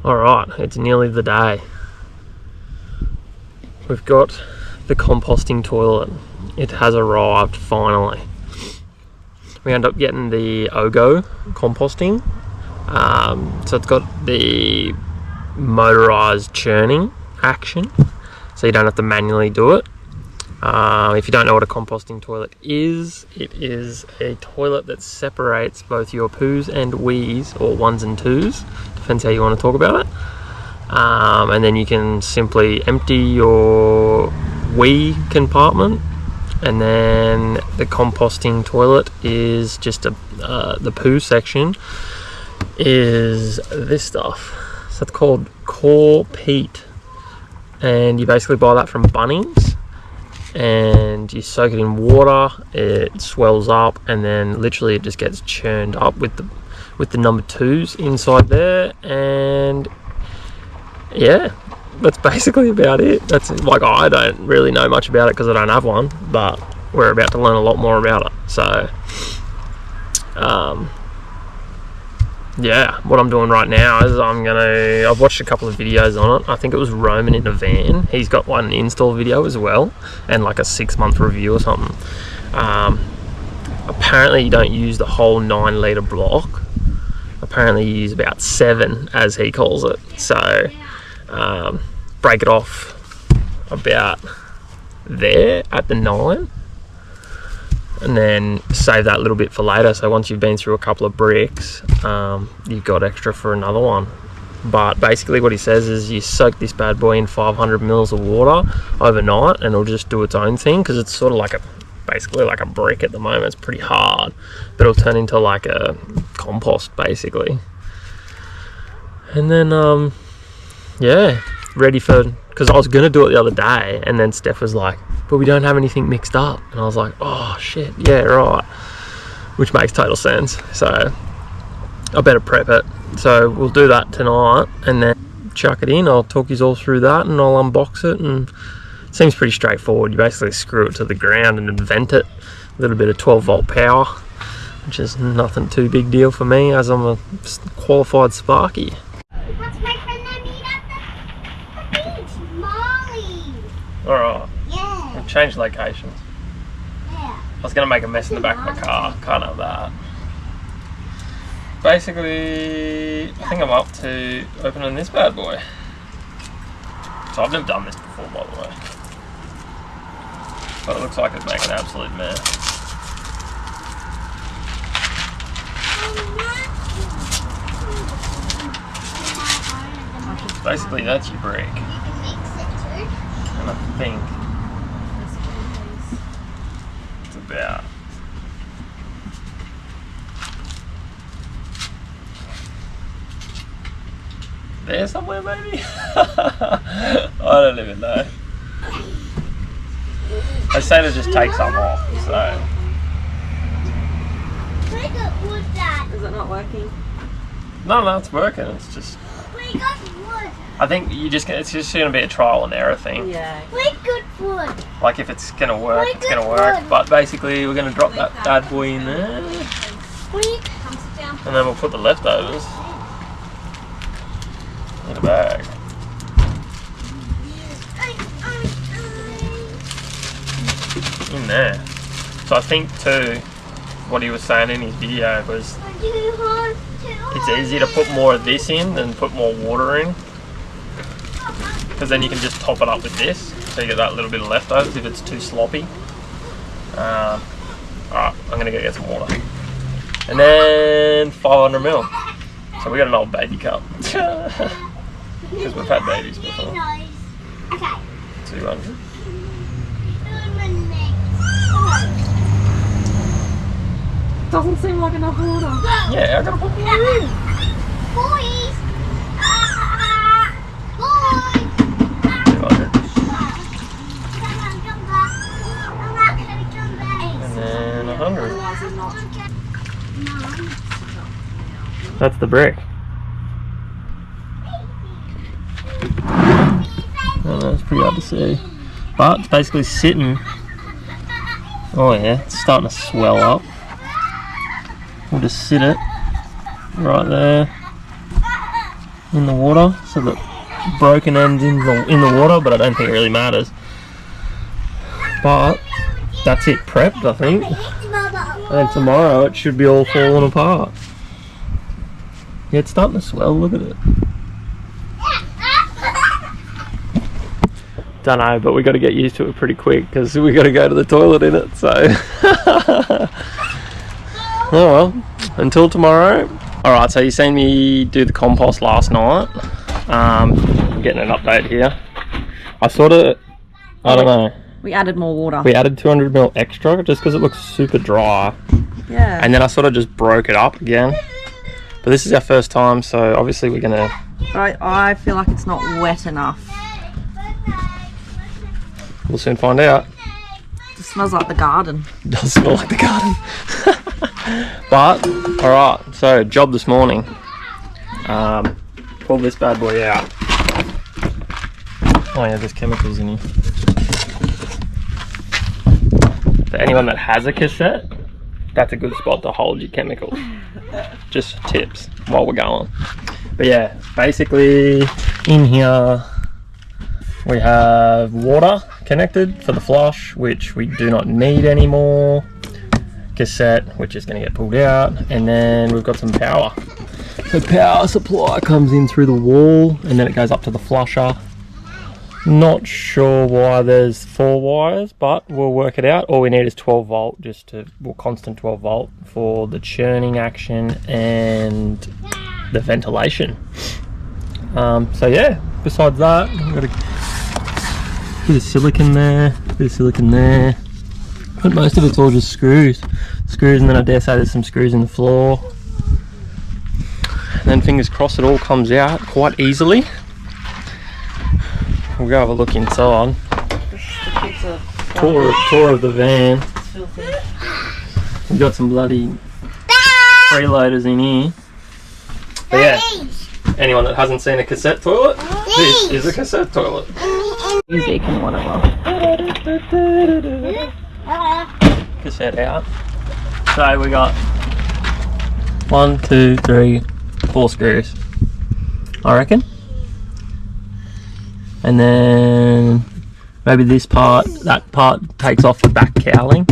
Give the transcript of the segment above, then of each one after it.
Alright, it's nearly the day. We've got the composting toilet. It has arrived finally. We end up getting the Ogo Composting. So it's got the motorized churning action, so you don't have to manually do it. If you don't know what a composting toilet is, it is a toilet that separates both your poos and wees, or ones and twos, depends how you want to talk about it. And then you can simply empty your wee compartment, and then the composting toilet is just the poo section is this stuff. So it's called coir peat, and you basically buy that from Bunnings, and you soak it in water, it swells up, and then literally it just gets churned up with the number 2s inside there. And yeah, that's basically about it. That's like, I don't really know much about it because I don't have one, but we're about to learn a lot more about it. So yeah, what I'm doing right now is I've watched a couple of videos on it. I think it was Roman in a van. He's got one install video as well, and like a 6-month review or something. Apparently you don't use the whole 9-litre block. Apparently you use about 7, as he calls it. So break it off about there at the 9, and then save that little bit for later. So once you've been through a couple of bricks, you've got extra for another one. But basically what he says is you soak this bad boy in 500 mils of water overnight, and it'll just do its own thing, because it's sort of basically like a brick at the moment. It's pretty hard, but it'll turn into like a compost basically. And then yeah, ready for, because I was gonna do it the other day, and then Steph was like, but we don't have anything mixed up, and I was like, oh shit, yeah, right, which makes total sense. So I better prep it. So we'll do that tonight and then chuck it in. I'll talk you all through that, and I'll unbox it, and it seems pretty straightforward. You basically screw it to the ground and then vent it, a little bit of 12-volt power, which is nothing too big deal for me, as I'm a qualified sparky. Alright, yeah. We've changed locations. Yeah. I was going to make a mess in the back of my car, can't have that. Basically, I think I'm up to opening this bad boy. So I've never done this before, by the way. But it looks like it's making an absolute mess. Basically, that's your brick. And I think it's about there somewhere, maybe? I don't even know. They say to just take some off, so. Is it not working? No, it's working. It's just. We got wood. I think it's just going to be a trial and error thing. Yeah. We got wood. Like if it's going to work, it's going to work. But basically, we're going to drop that bad boy in there, and then we'll put the leftovers in a bag. In there. So I think too, what he was saying in his video was it's easy to put more of this in than put more water in, because then you can just top it up with this, so you get that little bit of leftovers if it's too sloppy. Alright, I'm gonna go get some water. And then 500 ml. So we got an old baby cup. Because we've had babies before. 200. Doesn't seem like enough water. Yeah, I gotta put more in. Boys! 200. And then 100. That's the brick. Oh, that's pretty hard to see. But it's basically sitting. Oh yeah, it's starting to swell up. We'll just sit it right there. in the water, so that broken ends in the water, but I don't think it really matters. But that's it prepped, I think. And then tomorrow it should be all falling apart. Yeah, it's starting to swell, look at it. Don't know, but we got to get used to it pretty quick because we got to go to the toilet in it, so. Oh well, until tomorrow. Alright, so you seen me do the compost last night. Getting an update here. I don't know. We added more water. We added 200 ml extra just because it looks super dry. Yeah. And then I sort of just broke it up again. But this is our first time, so obviously we're going to... I feel like it's not wet enough. We'll soon find out. It smells like the garden. It does smell like the garden. But, alright, so job this morning. Pull this bad boy out. Oh yeah, there's chemicals in here. For anyone that has a cassette, that's a good spot to hold your chemicals. Just tips while we're going. But yeah, basically in here we have water connected for the flush, which we do not need anymore. Cassette, which is going to get pulled out, and then we've got some power. The power supply comes in through the wall and then it goes up to the flusher. Not sure why there's 4 wires, but we'll work it out. All we need is 12 volt, constant 12 volt for the churning action and the ventilation. So yeah, besides that, we've got a bit of silicone there, but most of it's all just screws, and then I dare say there's some screws in the floor. And then fingers crossed it all comes out quite easily. We'll go have a look inside. Tour of the van. We've got some bloody freeloaders in here. But yeah, anyone that hasn't seen a cassette toilet, this is a cassette toilet. Music and whatever. Cassette out. So we got 1, 2, 3, 4 screws, I reckon. And then maybe that part takes off the back cowling.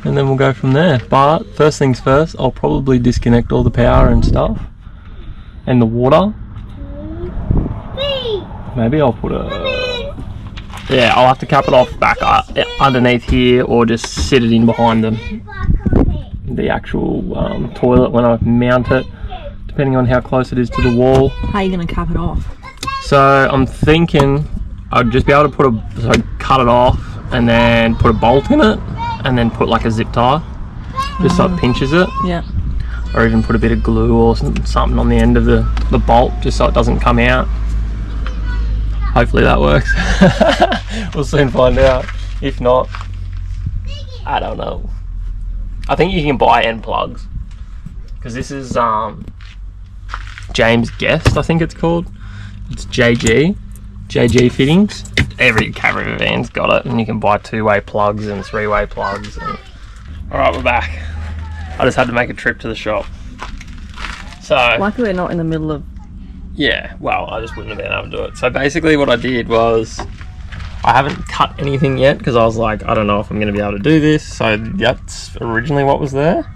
And then we'll go from there. But first things first, I'll probably disconnect all the power and stuff. And the water. Maybe I'll put yeah, I'll have to cap it off back underneath here, or just sit it in behind the actual toilet when I mount it, depending on how close it is to the wall. How are you going to cap it off? So I'm thinking I'd just be able to cut it off and then put a bolt in it, and then put like a zip tie, just so it pinches it. Yeah. Or even put a bit of glue or something on the end of the bolt, just so it doesn't come out. Hopefully that works. We'll soon find out. If not, I don't know. I think you can buy end plugs, because this is James Guest, I think it's called. It's JG fittings. Every Caravan van's got it, and you can buy 2-way plugs and 3-way plugs. Alright, we're back. I just had to make a trip to the shop. So Luckily we're not in the middle of... Yeah, well, I just wouldn't have been able to do it. So basically what I did was, I haven't cut anything yet because I was like, I don't know if I'm going to be able to do this. So that's originally what was there.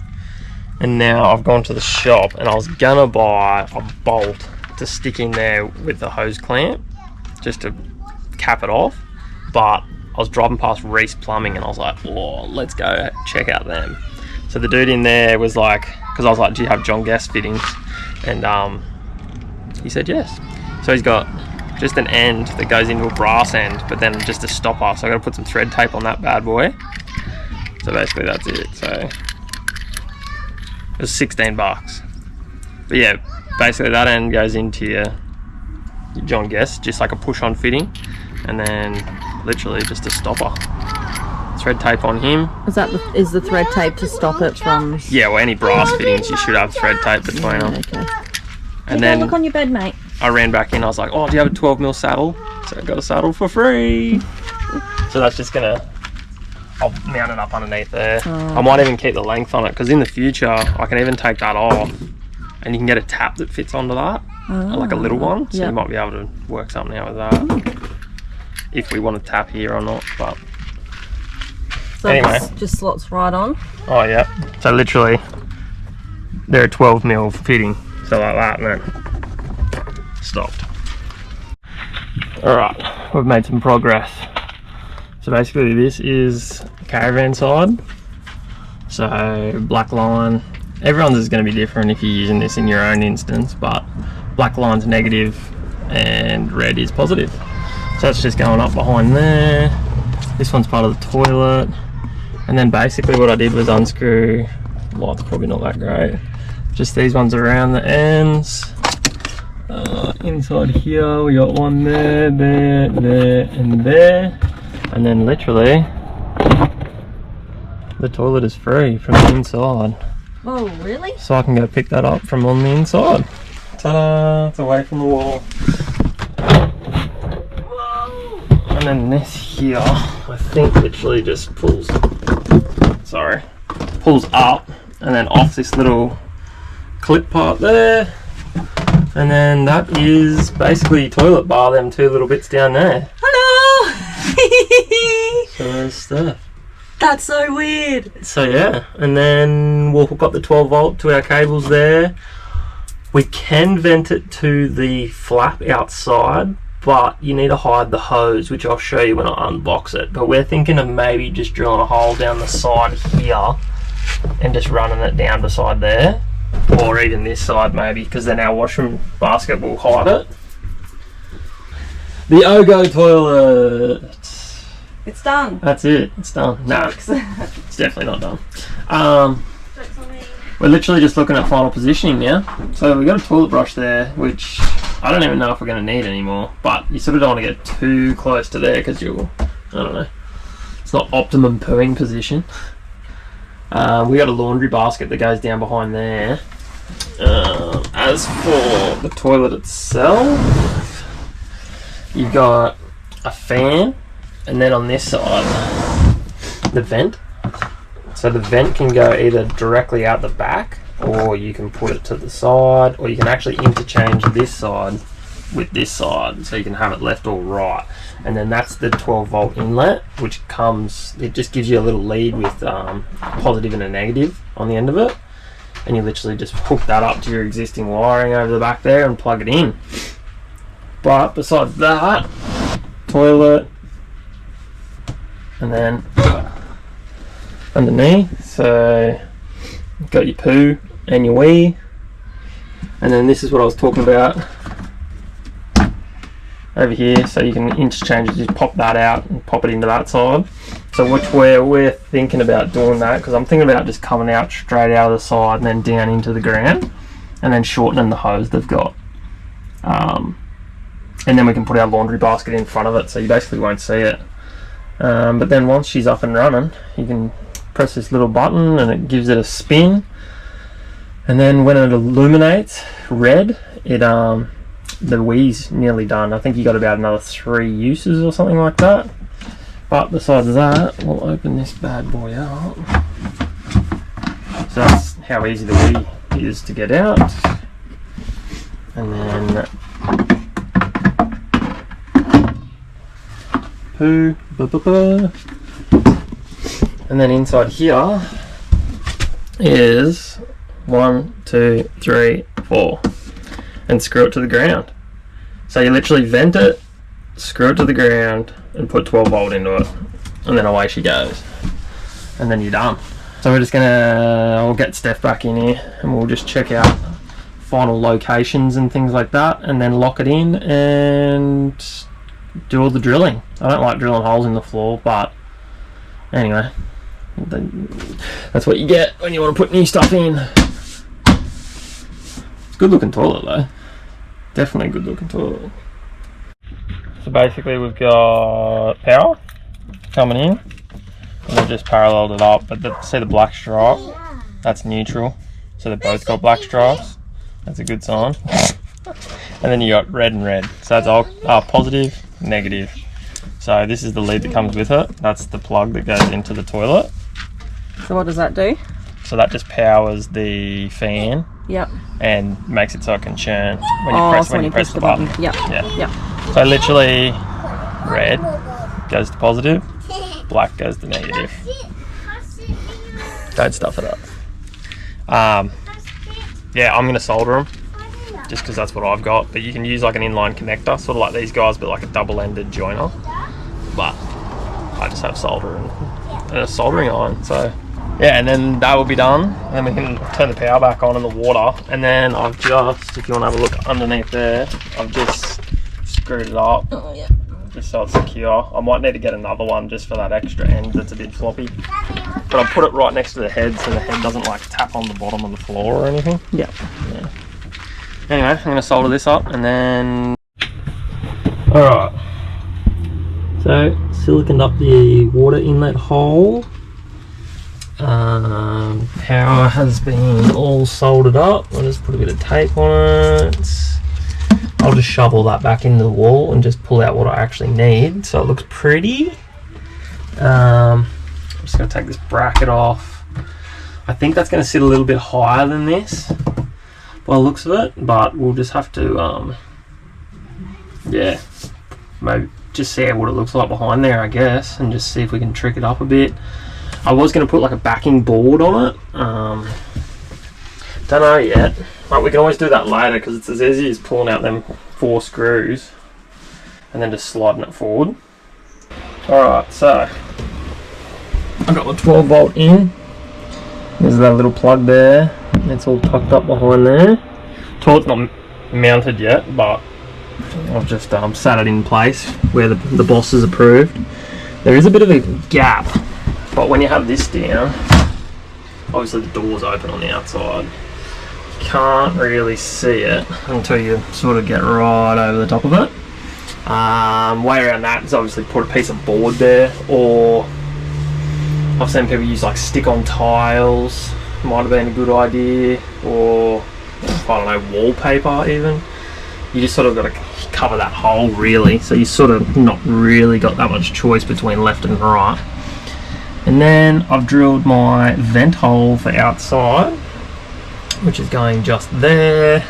And now I've gone to the shop and I was going to buy a bolt to stick in there with the hose clamp, just to cap it off. But I was driving past Reese Plumbing and I was like, oh, let's go check out them. So the dude in there was like, because I was like, do you have John Guest fittings? And he said yes. So he's got just an end that goes into a brass end, but then just a stopper. So I got to put some thread tape on that bad boy. So basically that's it. So it was $16. But yeah, basically that end goes into your John Guest, just like a push-on fitting, and then literally just a stopper. Thread tape on him. Is the thread tape to stop it from... Yeah, well, any brass fittings you should have thread tape between them. Okay. And then look on your bed, mate. I ran back in, I was like, oh, do you have a 12mm saddle? So I got a saddle for free. So that's just I'll mount it up underneath there. I might even keep the length on it, because in the future I can even take that off and you can get a tap that fits onto that, like a little one. So yeah. you might be able to work something out with that. If we want to tap here or not, but So anyway. this just slots right on. Oh yeah. So literally, they're a 12mm fitting, so like that, and then stopped. All right, we've made some progress. So basically, this is the Caravan side. So black line. Everyone's is going to be different if you're using this in your own instance, but black line's negative and red is positive. So that's just going up behind there. This one's part of the toilet. And then basically what I did was unscrew, light's probably not that great, just these ones around the ends. Inside here we got one there, there, there and there. And then literally the toilet is free from the inside. Oh, really? So I can go pick that up from on the inside. Ta-da! It's away from the wall. And then this here, I think literally just pulls up and then off this little clip part there. And then that is basically your toilet bar, them two little bits down there. Hello! So there's stuff. That's so weird. So yeah, and then we'll hook up the 12 volt to our cables there. We can vent it to the flap outside, but you need to hide the hose, which I'll show you when I unbox it. But we're thinking of maybe just drilling a hole down the side here and just running it down beside there, or even this side maybe, because then our washroom basket will hide it. The Ogo toilet. It's done. That's it. It's done. No, it's definitely not done. We're literally just looking at final positioning now. So we got a toilet brush there, which I don't even know if we're going to need anymore. But you sort of don't want to get too close to there because you'll, I don't know, it's not optimum pooing position. We got a laundry basket that goes down behind there. As for the toilet itself, you've got a fan, and then on this side, the vent. So the vent can go either directly out the back, or you can put it to the side, or you can actually interchange this side with this side, so you can have it left or right. And then that's the 12 volt inlet, which comes, it just gives you a little lead with a positive and a negative on the end of it. And you literally just hook that up to your existing wiring over the back there and plug it in. But besides that, toilet, and then underneath, so you've got your poo and your wee, and then this is what I was talking about over here, so you can interchange it, just pop that out and pop it into that side. So which we're thinking about doing that, because I'm thinking about just coming out straight out of the side and then down into the ground, and then shortening the hose they've got, and then we can put our laundry basket in front of it, so you basically won't see it. But then once she's up and running, you can press this little button and it gives it a spin, and then when it illuminates red, it the wee's nearly done. I think you got about another 3 uses or something like that. But besides that, we'll open this bad boy up. So that's how easy the wee is to get out. And then poo, and then inside here is 1, 2, 3, 4, and screw it to the ground. So you literally vent it, screw it to the ground, and put 12 volt into it, and then away she goes, and then you're done. So we're just I'll get Steph back in here and we'll just check out final locations and things like that, and then lock it in and do all the drilling. I don't like drilling holes in the floor, but anyway, that's what you get when you want to put new stuff in. It's a good looking toilet though, definitely a good looking toilet. So basically we've got power coming in, and we've just paralleled it up, but see the black stripe, that's neutral, so they've both got black stripes, that's a good sign. And then you got red and red, so that's all positive, negative. So this is the lead that comes with it, that's the plug that goes into the toilet. So what does that do? So that just powers the fan Yep. and makes it so it can churn when you Oh, press so when you press the button. Yep. Yeah. Yep. So literally, red goes to positive, black goes to negative. Don't stuff it up. Yeah, I'm gonna solder them just because that's what I've got. But you can use like an inline connector, sort of like these guys, but like a double-ended joiner. But I just have solder and a soldering iron. So yeah, and then that will be done. And then we can turn the power back on in the water. And then I've just, if you want to have a look underneath there, I've just screwed it up. Oh yeah. Just so it's secure. I might need to get another one just for that extra end that's a bit floppy. But I'll put it right next to the head so the head doesn't like tap on the bottom of the floor or anything. Yep. Yeah. Anyway, I'm going to solder this up and then... Alright. So, siliconed up the water inlet hole. Power has been all soldered up. I'll just put a bit of tape on it. I'll just shovel that back into the wall and just pull out what I actually need so it looks pretty. I'm just going to take this bracket off. I think that's going to sit a little bit higher than this by the looks of it, but we'll just have to yeah, maybe just see what it looks like behind there, I guess, and just see if we can trick it up a bit. I was going to put like a backing board on it. Don't know yet. But we can always do that later because it's as easy as pulling out them 4 screws and then just sliding it forward. Alright, so I've got my 12 volt in. There's that little plug there. It's all tucked up behind there. Toilet's not mounted yet, but I've just sat it in place where the boss has approved. There is a bit of a gap, but when you have this down, obviously the door's open on the outside. Can't really see it until you sort of get right over the top of it. Way around that is obviously put a piece of board there, or I've seen people use like stick-on tiles. Might have been a good idea, or I don't know, wallpaper even. You just sort of got to cover that hole really, so you sort of not really got that much choice between left and right. And then I've drilled my vent hole for outside, which is going just there,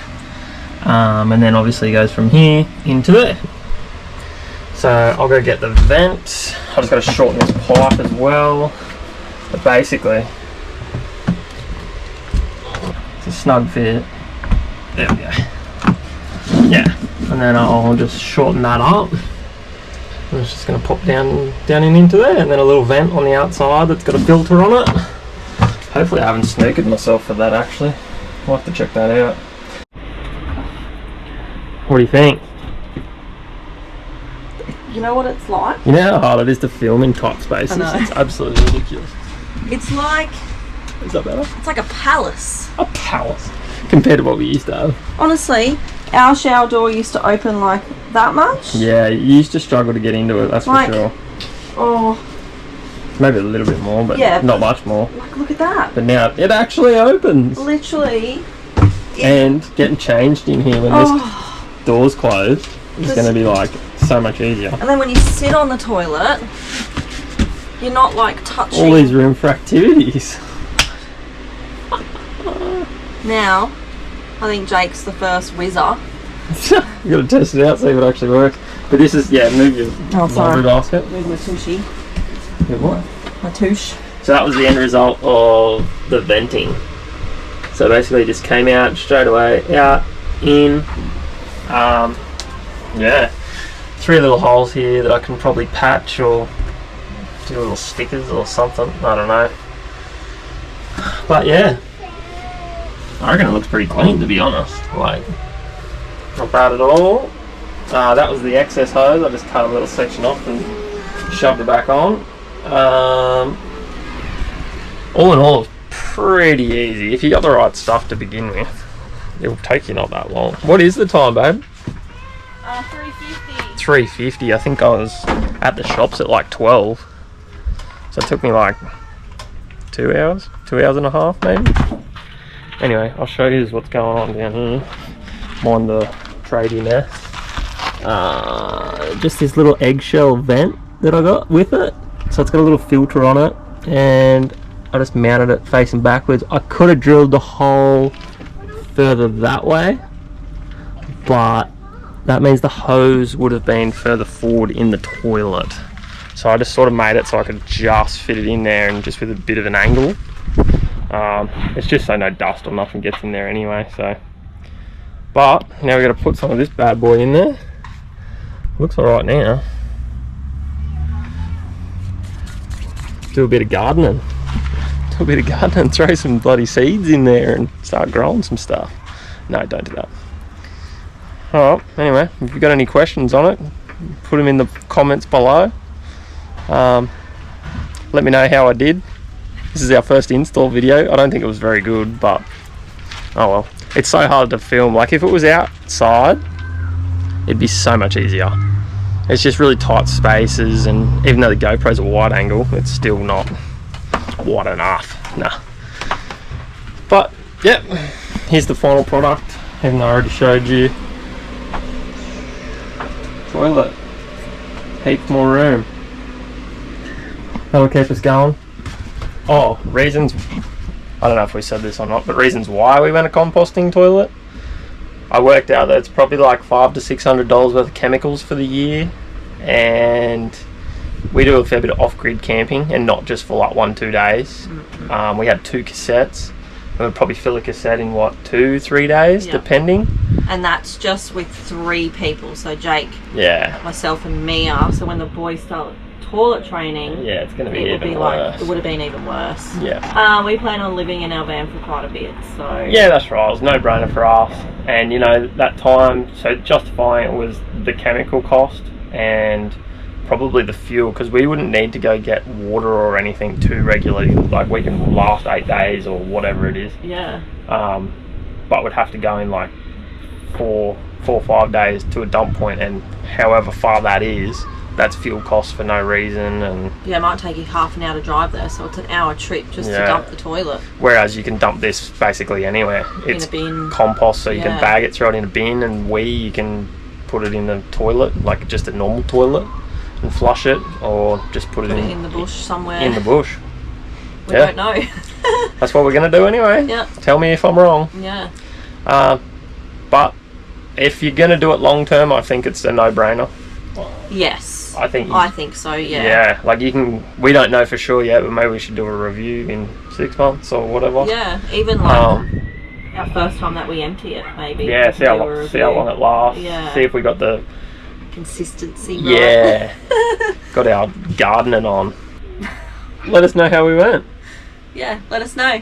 and then obviously goes from here into there. So I'll go get the vent. I've just got to shorten this pipe as well, but basically it's a snug fit. There we go. Yeah, and then I'll just shorten that up. And it's just going to pop down and into there, and then a little vent on the outside that's got a filter on it. Hopefully I haven't snookered myself for that actually. I'll have to check that out. What do you think? You know what it's like? You know how hard it is to film in tight spaces? I know. It's absolutely ridiculous. It's like, Is that better? it's like a palace. A palace. Compared to what we used to have. Honestly, our shower door used to open like that much. Yeah, you used to struggle to get into it, that's Like- for sure. Oh, Maybe a little bit more, but Yeah. not much more. like look at that. But now it actually opens. Literally. And getting changed in here when this Oh. door's closed is Just- going to be like so much easier. And then when you sit on the toilet, you're not like touching. All these room for activities. Now, I think Jake's the first whizzer. You got to test it out, see if it actually works. But this is, yeah, move your Oh, sorry. laundry basket. Move my tushy. Move what? My touche. So that was the end result of the venting. So basically, it just came out straight away, out, in. Yeah, 3 little holes here that I can probably patch or do little stickers or something. I don't know. But yeah, I reckon it looks pretty clean, to be honest. Like, not bad at all. That was the excess hose. I just cut a little section off and shoved it back on. All in all, it's pretty easy. If you got the right stuff to begin with, it'll take you not that long. What is the time, babe? 350. 3:50. I think I was at the shops at like 12. So it took me like 2 hours, 2 hours and a half maybe. Anyway, I'll show you what's going on down here. Mind the tradie nest. Just this little eggshell vent that I got with it. So it's got a little filter on it, and I just mounted it facing backwards. I could have drilled the hole further that way, but that means the hose would have been further forward in the toilet. So I just sort of made it so I could just fit it in there, and just with a bit of an angle. It's just so no dust or nothing gets in there anyway. So, but now we've got to put some of this bad boy in there. Looks alright now. Do a bit of gardening. Throw some bloody seeds in there and start growing some stuff. No, don't do that. Alright, anyway, if you've got any questions on it, put them in the comments below. Let me know how I did. This is our first install video. I don't think it was very good, but oh well. It's so hard to film. Like, if it was outside, it'd be so much easier. It's just really tight spaces, and even though the GoPro's a wide angle, it's still not wide enough. Nah. But yep, here's the final product. Even though I already showed you. Toilet. Heaps more room. That'll keep us going. Oh, reasons. I don't know if we said this or not, but reasons why we went a composting toilet. I worked out that it's probably like $500 to $600 worth of chemicals for the year, and we do a fair bit of off-grid camping, and not just for like 1-2 days. We had 2 cassettes. We would probably fill a cassette in what, 2-3 days, depending. And that's just with 3 people. So Jake, myself, and Mia. So when the boys start toilet training, it's going to be even worse. Like, it would have been even worse. We plan on living in our van for quite a bit, so that's right. It was no brainer for us. And you know, that time, so justifying it was the chemical cost and probably the fuel, because we wouldn't need to go get water or anything too regularly. Like, we can last 8 days or whatever it is. But we'd have to go in like 4 or 5 days to a dump point, and however far that is, that's fuel costs for no reason. And it might take you half an hour to drive there, so it's an hour trip just to dump the toilet. Whereas you can dump this basically anywhere. It's in a bin. Compost, so you can bag it, throw it in a bin, and you can put it in the toilet, like just a normal toilet, and flush it, or just put it in the bush somewhere. In the bush. We don't know. That's what we're going to do anyway. Tell me if I'm wrong. But if you're going to do it long term, I think it's a no-brainer. Yes. I think so, like you can, we don't know for sure yet, but maybe we should do a review in 6 months or whatever. Even like our first time that we empty it, maybe. See how long it lasts. See if we got the consistency right. Got our gardening on. Let us know how we went. Let us know.